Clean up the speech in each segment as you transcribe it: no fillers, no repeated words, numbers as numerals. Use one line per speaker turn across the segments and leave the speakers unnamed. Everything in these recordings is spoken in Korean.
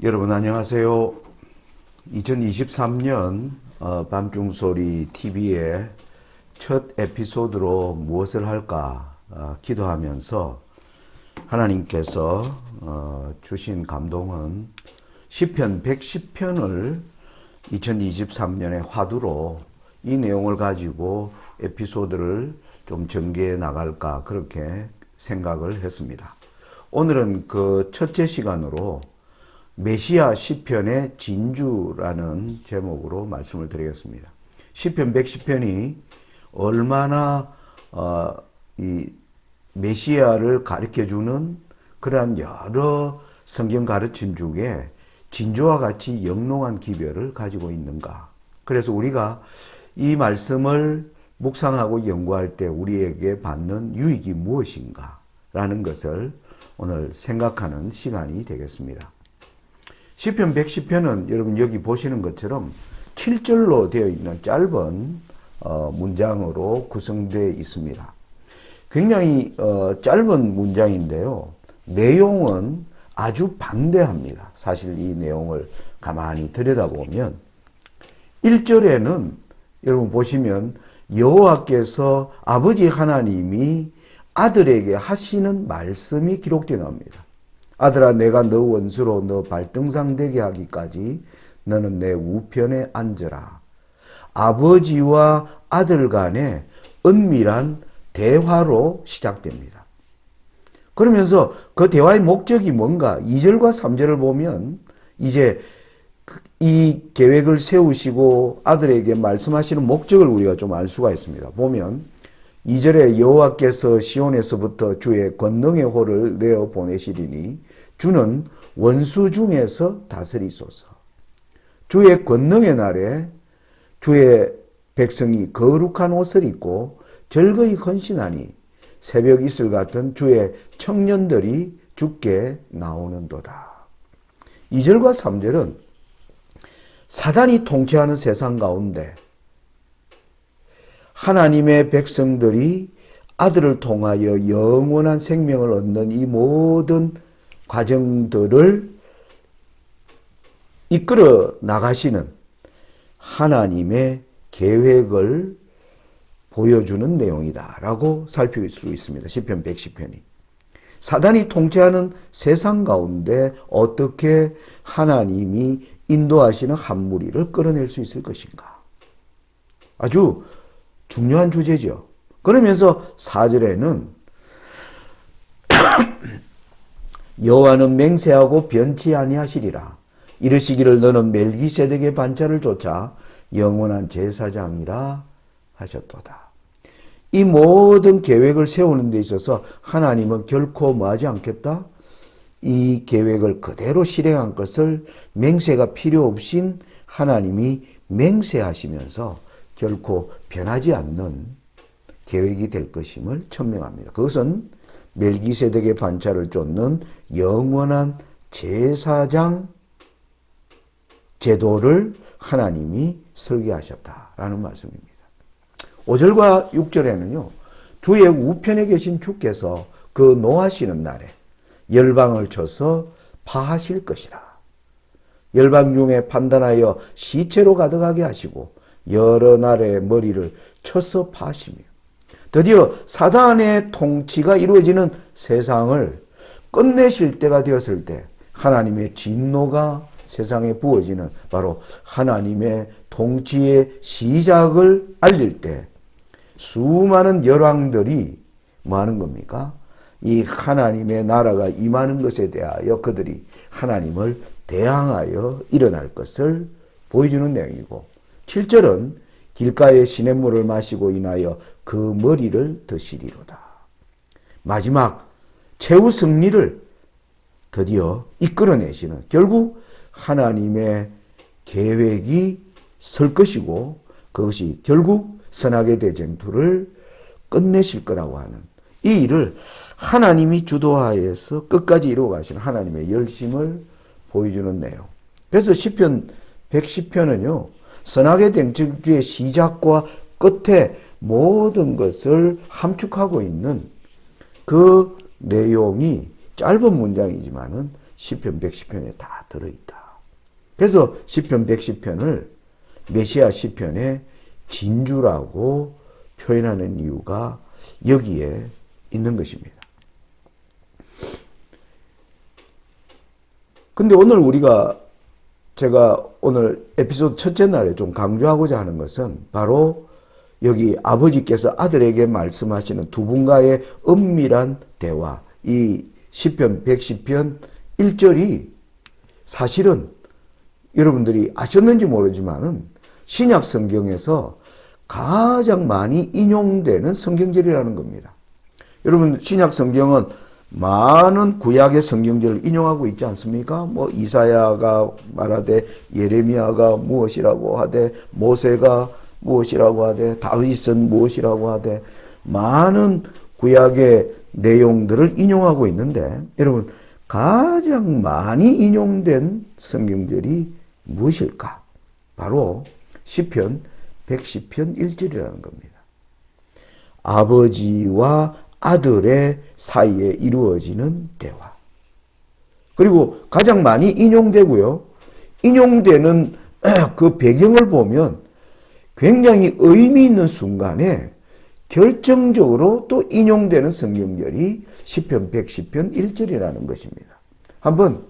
여러분 안녕하세요. 2023년 밤중소리 TV의 첫 에피소드로 무엇을 할까 기도하면서 하나님께서 주신 감동은 시편 110편을 2023년의 화두로 이 내용을 가지고 에피소드를 좀 전개해 나갈까 그렇게 생각을 했습니다. 오늘은 그 첫째 시간으로 메시아 시편의 진주라는 제목으로 말씀을 드리겠습니다. 시편 110편이 얼마나 이 메시아를 가르쳐주는 그러한 여러 성경 가르침 중에 진주와 같이 영롱한 기별을 가지고 있는가. 그래서 우리가 이 말씀을 묵상하고 연구할 때 우리에게 받는 유익이 무엇인가 라는 것을 오늘 생각하는 시간이 되겠습니다. 시편 110편은 여러분 여기 보시는 것처럼 7절로 되어 있는 짧은 문장으로 구성되어 있습니다. 굉장히 짧은 문장인데요. 내용은 아주 방대합니다. 사실 이 내용을 가만히 들여다보면 1절에는 여러분 보시면 여호와께서 아버지 하나님이 아들에게 하시는 말씀이 기록되어 나옵니다. 아들아, 내가 너 원수로 너 발등상 되게 하기까지 너는 내 우편에 앉으라. 아버지와 아들 간의 은밀한 대화로 시작됩니다. 그러면서 그 대화의 목적이 뭔가 2절과 3절을 보면 이제 이 계획을 세우시고 아들에게 말씀하시는 목적을 우리가 좀 알 수가 있습니다. 보면 2절에 여호와께서 시온에서부터 주의 권능의 호를 내어 보내시리니 주는 원수 중에서 다스리소서. 주의 권능의 날에 주의 백성이 거룩한 옷을 입고 즐거이 헌신하니 새벽 이슬 같은 주의 청년들이 주께 나오는도다. 2절과 3절은 사단이 통치하는 세상 가운데 하나님의 백성들이 아들을 통하여 영원한 생명을 얻는 이 모든 과정들을 이끌어 나가시는 하나님의 계획을 보여주는 내용이다라고 살필 수 있습니다. 시편 110편이. 사단이 통치하는 세상 가운데 어떻게 하나님이 인도하시는 한 무리를 끌어낼 수 있을 것인가. 아주 중요한 주제죠. 그러면서 4절에는 여호와는 맹세하고 변치 아니하시리라. 이르시기를 너는 멜기세덱의 반차를 쫓아 영원한 제사장이라 하셨도다. 이 모든 계획을 세우는 데 있어서 하나님은 결코 뭐하지 않겠다? 이 계획을 그대로 실행한 것을 맹세가 필요 없인 하나님이 맹세하시면서 결코 변하지 않는 계획이 될 것임을 천명합니다. 그것은 멜기세덱의 반차를 쫓는 영원한 제사장 제도를 하나님이 설계하셨다라는 말씀입니다. 5절과 6절에는요. 주의 우편에 계신 주께서 그 노하시는 날에 열방을 쳐서 파하실 것이라. 열방 중에 판단하여 시체로 가득하게 하시고 여러 날의 머리를 쳐서 파시며 드디어 사단의 통치가 이루어지는 세상을 끝내실 때가 되었을 때 하나님의 진노가 세상에 부어지는 바로 하나님의 통치의 시작을 알릴 때 수많은 열왕들이 뭐 하는 겁니까? 이 하나님의 나라가 임하는 것에 대하여 그들이 하나님을 대항하여 일어날 것을 보여주는 내용이고 7절은 길가의 시냇물을 마시고 인하여 그 머리를 드시리로다. 마지막 최후 승리를 드디어 이끌어내시는 결국 하나님의 계획이 설 것이고 그것이 결국 선악의 대쟁투를 끝내실 거라고 하는 이 일을 하나님이 주도하여서 끝까지 이루어 가시는 하나님의 열심을 보여주는 내용. 그래서 시편 110편은요. 선악의 대쟁투의 시작과 끝에 모든 것을 함축하고 있는 그 내용이 짧은 문장이지만은 시편 110편에 다 들어있다. 그래서 시편 110편을 메시아 시편의 진주라고 표현하는 이유가 여기에 있는 것입니다. 근데 오늘 제가 오늘 에피소드 첫째 날에 좀 강조하고자 하는 것은 바로 여기 아버지께서 아들에게 말씀하시는 두 분과의 은밀한 대화, 이 시편 110편 1절이 사실은 여러분들이 아셨는지 모르지만은 신약 성경에서 가장 많이 인용되는 성경절이라는 겁니다. 여러분 신약 성경은 많은 구약의 성경절을 인용하고 있지 않습니까? 뭐 이사야가 말하되, 예레미야가 무엇이라고 하되, 모세가 무엇이라고 하되, 다윗은 무엇이라고 하되, 많은 구약의 내용들을 인용하고 있는데, 여러분 가장 많이 인용된 성경절이 무엇일까? 바로 시편 110편 1절이라는 겁니다. 아버지와 아들의 사이에 이루어지는 대화. 그리고 가장 많이 인용되고요. 인용되는 그 배경을 보면 굉장히 의미 있는 순간에 결정적으로 또 인용되는 성경절이 시편 110편 1절이라는 것입니다. 한번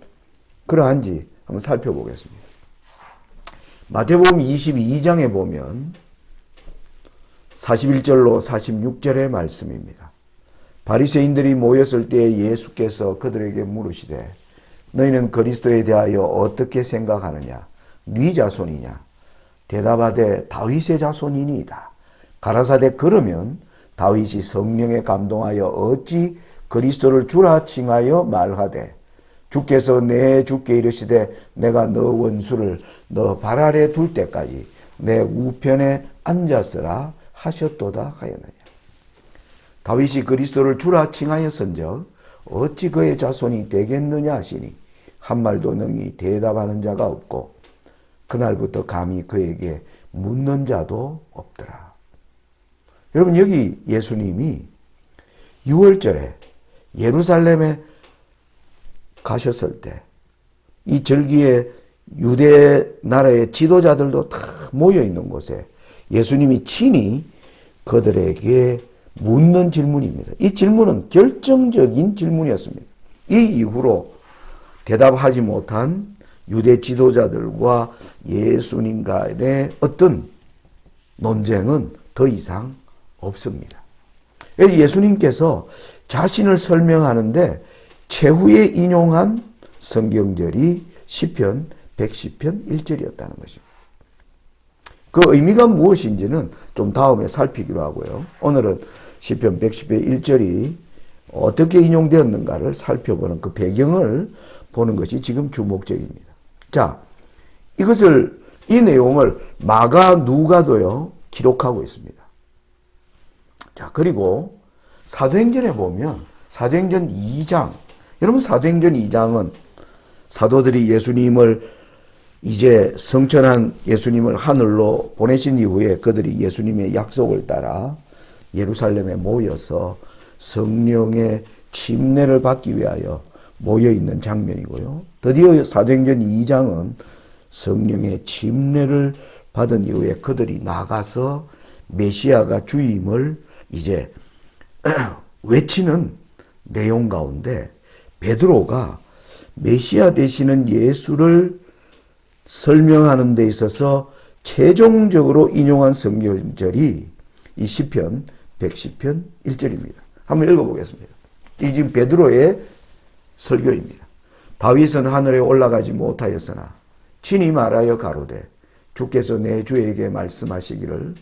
그러한지 한번 살펴보겠습니다. 마태복음 22장에 보면 41절로 46절의 말씀입니다. 바리새인들이 모였을 때 예수께서 그들에게 물으시되 너희는 그리스도에 대하여 어떻게 생각하느냐? 네 자손이냐? 대답하되 다윗의 자손이니이다. 가라사대 그러면 다윗이 성령에 감동하여 어찌 그리스도를 주라 칭하여 말하되 주께서 내 주께 이르시되 내가 너 원수를 너 발 아래 둘 때까지 내 우편에 앉았으라 하셨도다 하였느냐. 다윗이 그리스도를 주라 칭하였은즉 어찌 그의 자손이 되겠느냐 하시니 한 말도 능히 대답하는 자가 없고 그날부터 감히 그에게 묻는 자도 없더라. 여러분 여기 예수님이 6월절에 예루살렘에 가셨을 때 이 절기에 유대 나라의 지도자들도 다 모여 있는 곳에 예수님이 친히 그들에게 묻는 질문입니다. 이 질문은 결정적인 질문이었습니다. 이 이후로 대답하지 못한 유대 지도자들과 예수님 간의 어떤 논쟁은 더 이상 없습니다. 예수님께서 자신을 설명하는데 최후에 인용한 성경절이 시편 110편 1절이었다는 것입니다. 그 의미가 무엇인지는 좀 다음에 살피기로 하고요. 오늘은 시편 110편 1절이 어떻게 인용되었는가를 살펴보는 그 배경을 보는 것이 지금 주목적입니다. 자, 이 내용을 마가, 누가도요, 기록하고 있습니다. 자, 그리고 사도행전에 보면 사도행전 2장, 여러분 사도행전 2장은 사도들이 예수님을 이제 성천한 예수님을 하늘로 보내신 이후에 그들이 예수님의 약속을 따라 예루살렘에 모여서 성령의 침례를 받기 위하여 모여있는 장면이고요. 드디어 사도행전 2장은 성령의 침례를 받은 이후에 그들이 나가서 메시아가 주임을 이제 외치는 내용 가운데 베드로가 메시아 되시는 예수를 설명하는 데 있어서 최종적으로 인용한 성경절이 이 시편 110편 1절입니다. 한번 읽어보겠습니다. 이 지금 베드로의 설교입니다. 다윗은 하늘에 올라가지 못하였으나 친히 말하여 가로되 주께서 내 주에게 말씀하시기를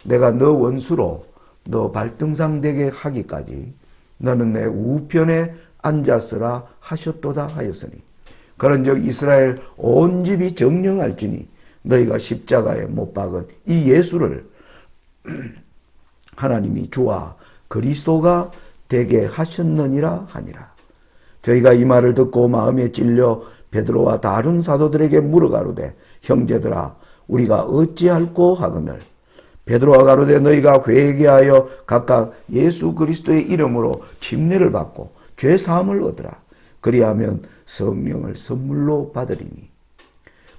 내가 너 원수로 너 발등상 되게 하기까지 너는 내 우편에 앉았으라 하셨도다 하였으니 그런즉 이스라엘 온 집이 정령할지니 너희가 십자가에 못 박은 이 예수를 하나님이 주와 그리스도가 되게 하셨느니라 하니라. 저희가 이 말을 듣고 마음에 찔려 베드로와 다른 사도들에게 물어가로되 형제들아 우리가 어찌할꼬 하거늘 베드로와 가로되 너희가 회개하여 각각 예수 그리스도의 이름으로 침례를 받고 죄 사함을 얻으라. 그리하면 성령을 선물로 받으리니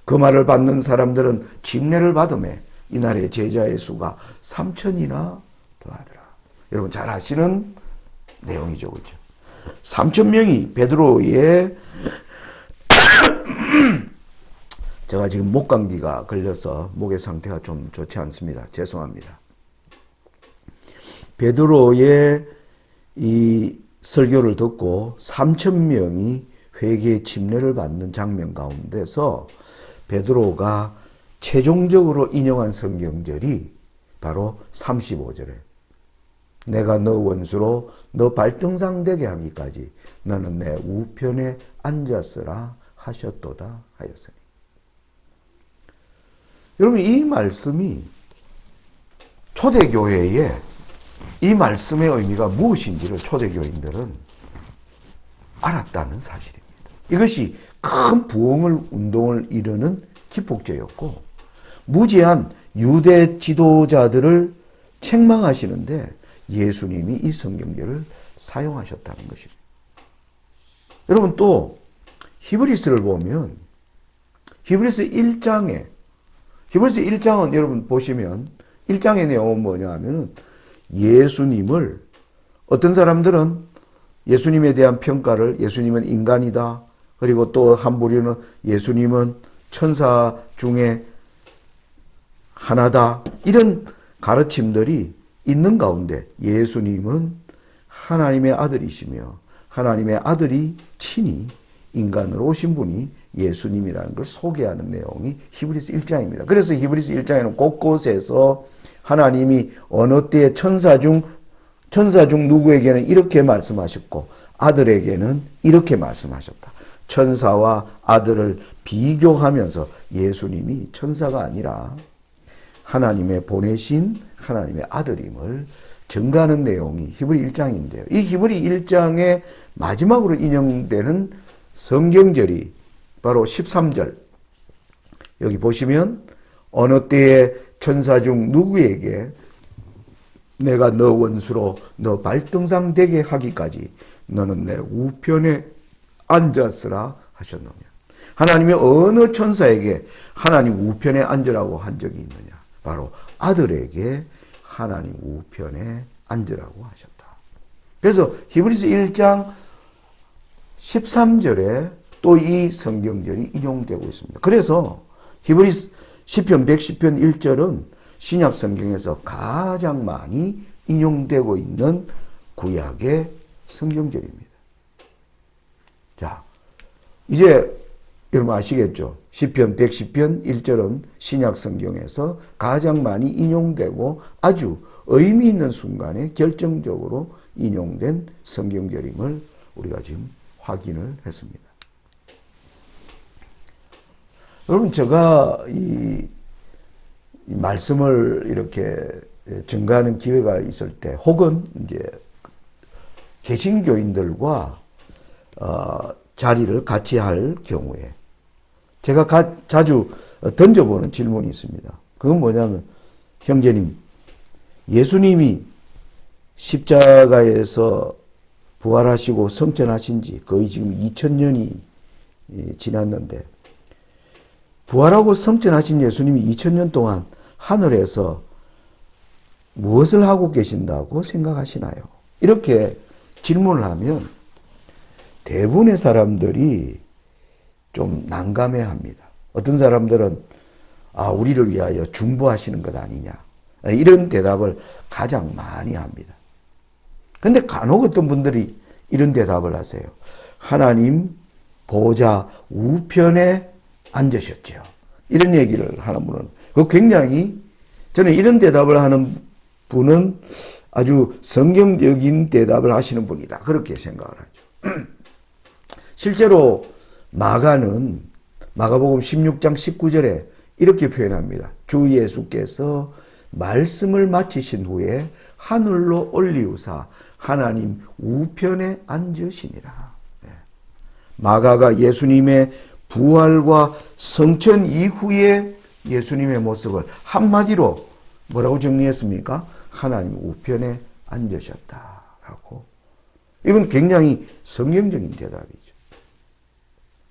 그 말을 받는 사람들은 침례를 받음에 이날의 제자의 수가 3,000이나 더하더라. 여러분 잘 아시는 내용이죠. 그렇죠? 3,000명이 베드로의 제가 지금 목감기가 걸려서 목의 상태가 좀 좋지 않습니다. 죄송합니다. 베드로의 이 설교를 듣고 3,000명이 회개의 침례를 받는 장면 가운데서 베드로가 최종적으로 인용한 성경절이 바로 35절에 내가 너 원수로 너 발등상 되게 하기까지 너는 내 우편에 앉았으라 하셨도다 하였으니. 여러분 이 말씀이 초대교회에 이 말씀의 의미가 무엇인지를 초대교인들은 알았다는 사실입니다. 이것이 큰 부흥을 운동을 이루는 기폭제였고 무지한 유대 지도자들을 책망하시는데 예수님이 이 성경절을 사용하셨다는 것입니다. 여러분 또 히브리서를 보면 히브리서 1장은 여러분 보시면 1장의 내용은 뭐냐 하면은 예수님을 어떤 사람들은 예수님에 대한 평가를 예수님은 인간이다. 그리고 또 한 부류는 예수님은 천사 중에 하나다. 이런 가르침들이 있는 가운데 예수님은 하나님의 아들이시며 하나님의 아들이 친히 인간으로 오신 분이 예수님이라는 걸 소개하는 내용이 히브리서 1장입니다. 그래서 히브리서 1장에는 곳곳에서 하나님이 어느 때에 천사 중 누구에게는 이렇게 말씀하셨고 아들에게는 이렇게 말씀하셨다. 천사와 아들을 비교하면서 예수님이 천사가 아니라 하나님의 보내신 하나님의 아들임을 증가하는 내용이 히브리 1장인데요. 이 히브리 1장의 마지막으로 인용되는 성경절이 바로 13절. 여기 보시면 어느 때에 천사 중 누구에게 내가 너 원수로 너 발등상 되게 하기까지 너는 내 우편에 앉았으라 하셨느냐. 하나님이 어느 천사에게 하나님 우편에 앉으라고 한 적이 있느냐. 바로 아들에게 하나님 우편에 앉으라고 하셨다. 그래서 히브리서 1장 13절에 또 이 성경절이 인용되고 있습니다. 그래서 시편 110편 1절은 신약 성경에서 가장 많이 인용되고 있는 구약의 성경절입니다. 자, 이제 여러분 아시겠죠? 시편 110편 1절은 신약 성경에서 가장 많이 인용되고 아주 의미 있는 순간에 결정적으로 인용된 성경절임을 우리가 지금 확인을 했습니다. 여러분 제가 이 말씀을 이렇게 증가하는 기회가 있을 때 혹은 이제 개신교인들과 자리를 같이 할 경우에 제가 자주 던져보는 질문이 있습니다. 그건 뭐냐면 형제님 예수님이 십자가에서 부활하시고 성천하신 지 거의 지금 2000년이 지났는데 부활하고 성천하신 예수님이 2000년 동안 하늘에서 무엇을 하고 계신다고 생각하시나요? 이렇게 질문을 하면 대부분의 사람들이 좀 난감해합니다. 어떤 사람들은 우리를 위하여 중보하시는 것 아니냐 이런 대답을 가장 많이 합니다. 그런데 간혹 어떤 분들이 이런 대답을 하세요. 하나님 보좌 우편에 앉으셨죠. 이런 얘기를 하는 분은 굉장히 저는 이런 대답을 하는 분은 아주 성경적인 대답을 하시는 분이다. 그렇게 생각을 하죠. 실제로 마가복음 16장 19절에 이렇게 표현합니다. 주 예수께서 말씀을 마치신 후에 하늘로 올리우사 하나님 우편에 앉으시니라. 마가가 예수님의 부활과 성천 이후에 예수님의 모습을 한마디로 뭐라고 정리했습니까? 하나님 우편에 앉으셨다라고. 이건 굉장히 성경적인 대답이죠.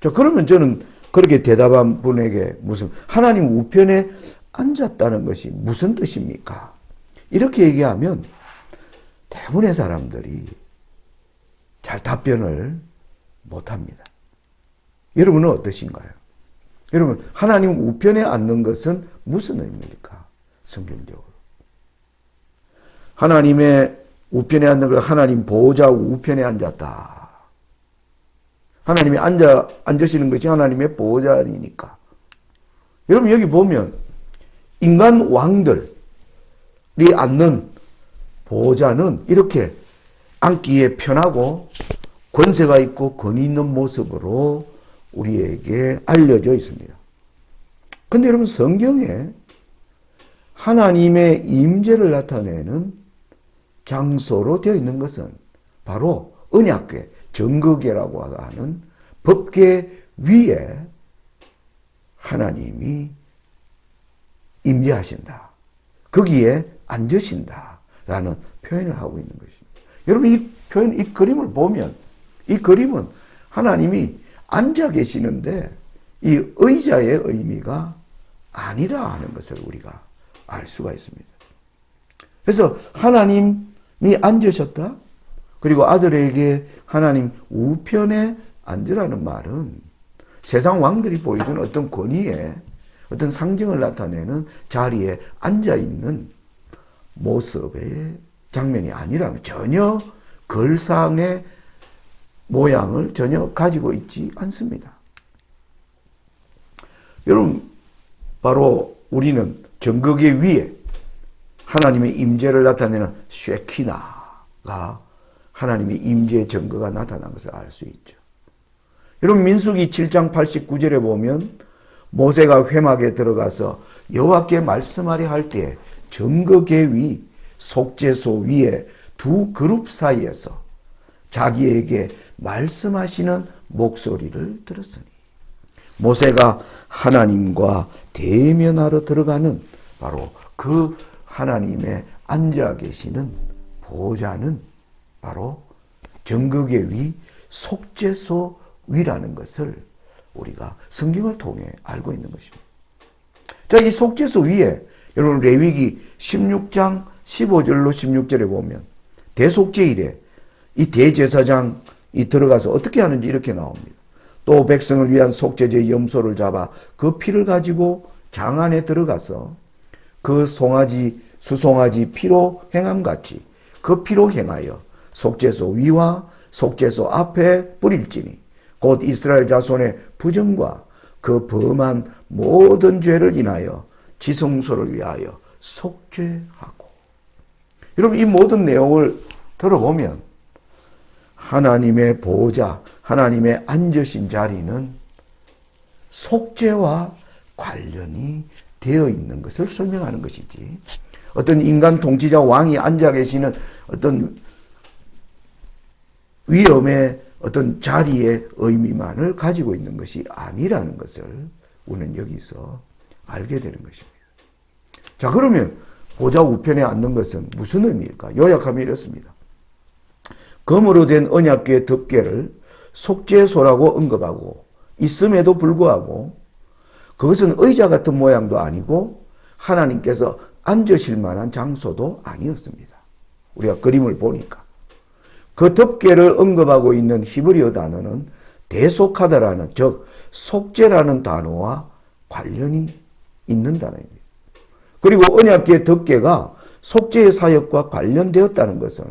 자, 그러면 저는 그렇게 대답한 분에게 하나님 우편에 앉았다는 것이 무슨 뜻입니까? 이렇게 얘기하면 대부분의 사람들이 잘 답변을 못합니다. 여러분은 어떠신가요? 여러분, 하나님 우편에 앉는 것은 무슨 의미입니까? 성경적으로. 하나님의 우편에 앉는 걸 하나님 보호자 우편에 앉았다. 하나님이 앉으시는 것이 하나님의 보호자이니까. 여러분, 여기 보면 인간 왕들이 앉는 보호자는 이렇게 앉기에 편하고 권세가 있고 권위 있는 모습으로 우리에게 알려져 있습니다. 그런데 여러분, 성경에 하나님의 임재를 나타내는 장소로 되어 있는 것은 바로 언약궤, 정거궤라고 하는 법궤 위에 하나님이 임재하신다. 거기에 앉으신다라는 표현을 하고 있는 것입니다. 여러분, 이 표현, 이 그림을 보면 이 그림은 하나님이 앉아 계시는데 이 의자의 의미가 아니라 하는 것을 우리가 알 수가 있습니다. 그래서 하나님이 앉으셨다. 그리고 아들에게 하나님 우편에 앉으라는 말은 세상 왕들이 보여준 어떤 권위의 어떤 상징을 나타내는 자리에 앉아있는 모습의 장면이 아니라는, 전혀 걸상의 모양을 전혀 가지고 있지 않습니다. 여러분, 바로 우리는 정거궤 위에 하나님의 임재를 나타내는 쉐키나가 하나님의 임재의 증거가 나타난 것을 알 수 있죠. 여러분, 민수기 7장 89절에 보면 모세가 회막에 들어가서 여호와께 말씀하려 할 때에 증거궤 위, 속죄소 위에 두 그룹 사이에서 자기에게 말씀하시는 목소리를 들었으니, 모세가 하나님과 대면하러 들어가는 바로 그 하나님의 앉아 계시는 보좌는 바로 정거궤 위, 속죄소 위라는 것을 우리가 성경을 통해 알고 있는 것입니다. 자, 이 속죄소 위에 여러분 레위기 16장 15절로 16절에 보면 대속죄일에 이 대제사장이 들어가서 어떻게 하는지 이렇게 나옵니다. 또 백성을 위한 속죄제의 염소를 잡아 그 피를 가지고 장 안에 들어가서 그 수송아지 피로 행함같이 그 피로 행하여 속죄소 위와 속죄소 앞에 뿌릴지니 곧 이스라엘 자손의 부정과 그 범한 모든 죄를 인하여 지성소를 위하여 속죄하고. 여러분, 이 모든 내용을 들어보면 하나님의 보호자, 하나님의 앉으신 자리는 속죄와 관련이 되어 있는 것을 설명하는 것이지, 어떤 인간 통치자 왕이 앉아 계시는 어떤 위엄의 어떤 자리의 의미만을 가지고 있는 것이 아니라는 것을 우리는 여기서 알게 되는 것입니다. 자, 그러면 보좌 우편에 앉는 것은 무슨 의미일까? 요약하면 이렇습니다. 금으로 된 언약궤 덮개를 속죄소라고 언급하고 있음에도 불구하고 그것은 의자 같은 모양도 아니고 하나님께서 앉으실 만한 장소도 아니었습니다. 우리가 그림을 보니까. 그 덮개를 언급하고 있는 히브리어 단어는 대속하다라는, 즉 속죄라는 단어와 관련이 있는 단어입니다. 그리고 언약궤 덮개가 속죄의 사역과 관련되었다는 것은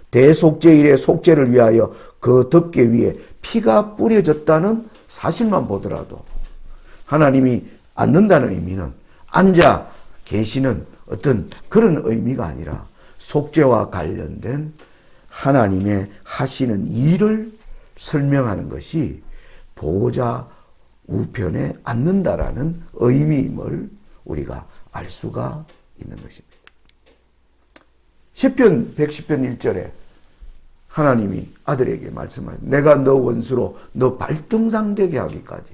대속죄일의 속죄를 위하여 그 덮개 위에 피가 뿌려졌다는 사실만 보더라도 하나님이 앉는다는 의미는 앉아 계시는 어떤 그런 의미가 아니라 속죄와 관련된 하나님의 하시는 일을 설명하는 것이 보호자 우편에 앉는다라는 의미임을 우리가 알 수가 있는 것입니다. 시편 110편 1절에 하나님이 아들에게 말씀하여 내가 너 원수로 너 발등상 되게 하기까지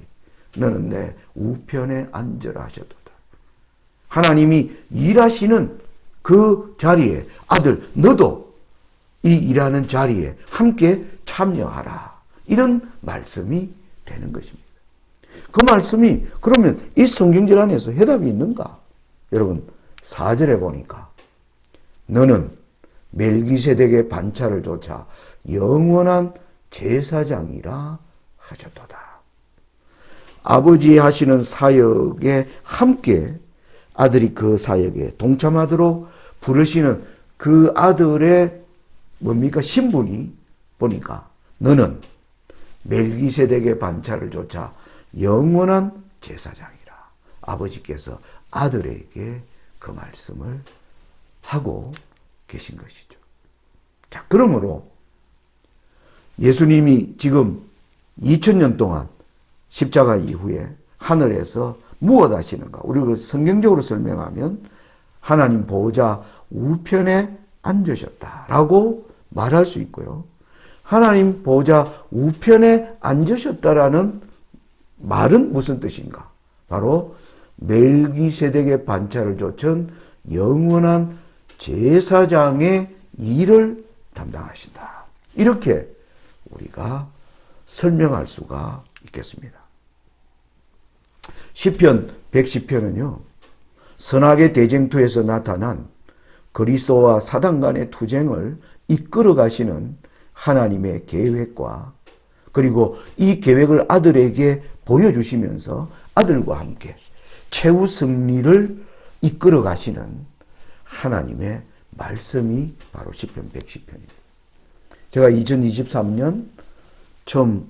너는 내 우편에 앉으라 하셨도다. 하나님이 일하시는 그 자리에 아들 너도 이 일하는 자리에 함께 참여하라. 이런 말씀이 되는 것입니다. 그 말씀이 그러면 이 성경절 안에서 해답이 있는가? 여러분 4절에 보니까 너는 멜기세덱의 반차를 조차 영원한 제사장이라 하셨도다. 아버지 하시는 사역에 함께 아들이 그 사역에 동참하도록 부르시는 그 아들의 뭡니까? 신분이 보니까 너는 멜기세덱의 반차를 조차 영원한 제사장이라. 아버지께서 아들에게 그 말씀을 하고 계신 것이죠. 자, 그러므로 예수님이 지금 2000년 동안 십자가 이후에 하늘에서 무엇 하시는가? 우리가 성경적으로 설명하면 하나님 보호자 우편에 앉으셨다라고 말할 수 있고요. 하나님 보호자 우편에 앉으셨다라는 말은 무슨 뜻인가? 바로 멜기세덱의 반차를 좇은 영원한 제사장의 일을 담당하신다. 이렇게 우리가 설명할 수가 있겠습니다. 시편 110편은요. 선악의 대쟁투에서 나타난 그리스도와 사단 간의 투쟁을 이끌어 가시는 하나님의 계획과 그리고 이 계획을 아들에게 보여주시면서 아들과 함께 최후 승리를 이끌어 가시는 하나님의 말씀이 바로 시편 110편입니다. 제가 2023년 처음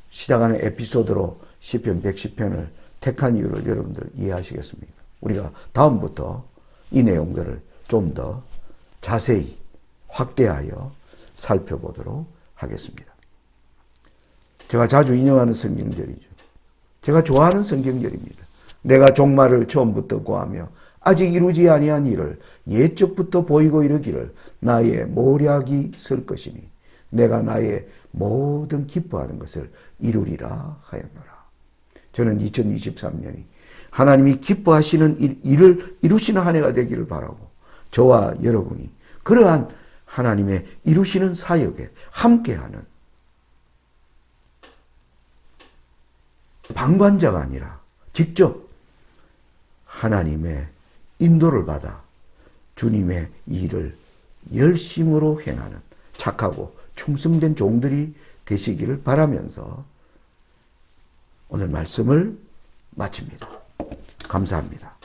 시작하는 에피소드로 시편 110편을 택한 이유를 여러분들 이해하시겠습니까? 우리가 다음부터 이 내용들을 좀 더 자세히 확대하여 살펴보도록 하겠습니다. 제가 자주 인용하는 성경절이죠. 제가 좋아하는 성경절입니다. 내가 종말을 처음부터 구하며 아직 이루지 아니한 일을 옛적부터 보이고 이르기를 나의 모략이 쓸 것이니 내가 나의 모든 기뻐하는 것을 이루리라 하였노라. 저는 2023년이 하나님이 기뻐하시는 일을 이루시는 한 해가 되기를 바라고 저와 여러분이 그러한 하나님의 이루시는 사역에 함께하는 방관자가 아니라 직접 하나님의 인도를 받아 주님의 일을 열심으로 행하는 착하고 충성된 종들이 되시기를 바라면서 오늘 말씀을 마칩니다. 감사합니다.